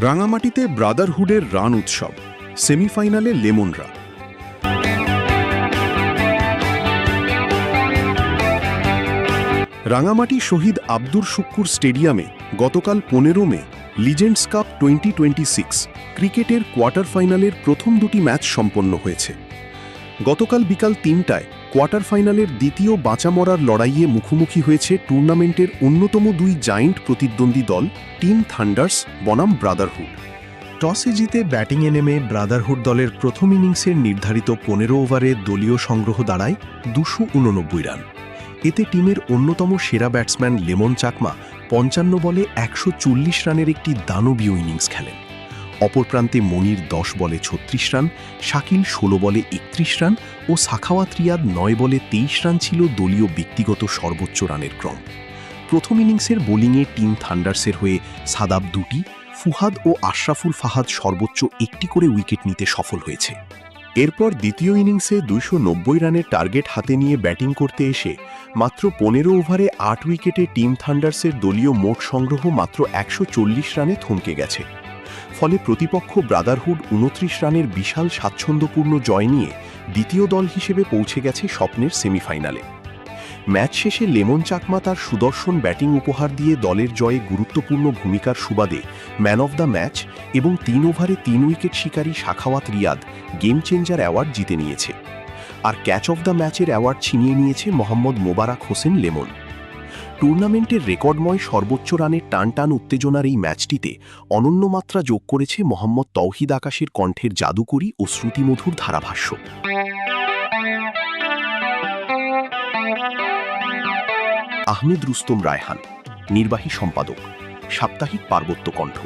রাঙামাটিতে ব্রাদারহুডের রান উৎসব, সেমিফাইনালে লেমনরা। রাঙামাটি শহীদ আব্দুর শুক্কুর স্টেডিয়ামে গতকাল 15 মে লিজেন্ডস কাপ 2026 ক্রিকেটের কোয়ার্টার ফাইনালের প্রথম দুটি ম্যাচ সম্পন্ন হয়েছে। গতকাল বিকাল 3টায় কোয়ার্টার ফাইনালের দ্বিতীয় বাঁচা মরার লড়াইয়ে মুখোমুখি হয়েছে টুর্নামেন্টের অন্যতম দুই জায়েন্ট প্রতিদ্বন্দ্বী দল টিম থান্ডার্স বনাম ব্রাদারহুড। টসে জিতে ব্যাটিংয়ে নেমে ব্রাদারহুড দলের প্রথম ইনিংসের নির্ধারিত 15 ওভারে দলীয় সংগ্রহ দাঁড়ায় 289 রান। এতে টিমের অন্যতম সেরা ব্যাটসম্যান লেমন চাকমা 55 বলে 140 রানের একটি দানবীয় ইনিংস খেলেন। অপর প্রান্তে মনির 10 বলে 36 রান, শাকিল 16 বলে 31 রান ও সাখাওয়াত রিয়াদ 9 বলে 23 রান ছিল দলীয় ব্যক্তিগত সর্বোচ্চ রানের ক্রম। প্রথম ইনিংসের বোলিংয়ে টিম থান্ডার্সের হয়ে সাদাব 2টি, ফুহাদ ও আশরাফুল ফাহাদ সর্বোচ্চ 1টি করে উইকেট নিতে সফল হয়েছে। এরপর দ্বিতীয় ইনিংসে 290 রানের টার্গেট হাতে নিয়ে ব্যাটিং করতে এসে মাত্র 15 ওভারে 8 উইকেটে টিম থান্ডার্সের দলীয় মোট সংগ্রহ মাত্র 140 রানে থমকে গেছে। ফলে প্রতিপক্ষ ব্রাদারহুড 29 রানের বিশাল স্বাচ্ছন্দ্যপূর্ণ জয় নিয়ে দ্বিতীয় দল হিসেবে পৌঁছে গেছে স্বপ্নের সেমিফাইনালে। ম্যাচ শেষে লেমন চাকমা তার সুদর্শন ব্যাটিং উপহার দিয়ে দলের জয়ে গুরুত্বপূর্ণ ভূমিকার সুবাদে ম্যান অব দ্য ম্যাচ এবং 3 ওভারে 3 উইকেট শিকারী Sakhawat Riyad game changer award জিতে নিয়েছে। আর ক্যাচ অফ দ্য ম্যাচের অ্যাওয়ার্ড ছিনিয়ে নিয়েছে মোহাম্মদ মোবারক হোসেন লেমন। টুর্নামেন্টের রেকর্ডময় সর্বোচ্চ রানের টান উত্তেজনার এই ম্যাচটিতে অনন্য মাত্রা যোগ করেছে মোহাম্মদ তৌহিদ আকাশের কণ্ঠের জাদুকরী ও শ্রুতিমধুর ধারাভাষ্য। আহমেদ রুস্তম রায়হান, নির্বাহী সম্পাদক, সাপ্তাহিক পার্বত্য কণ্ঠ।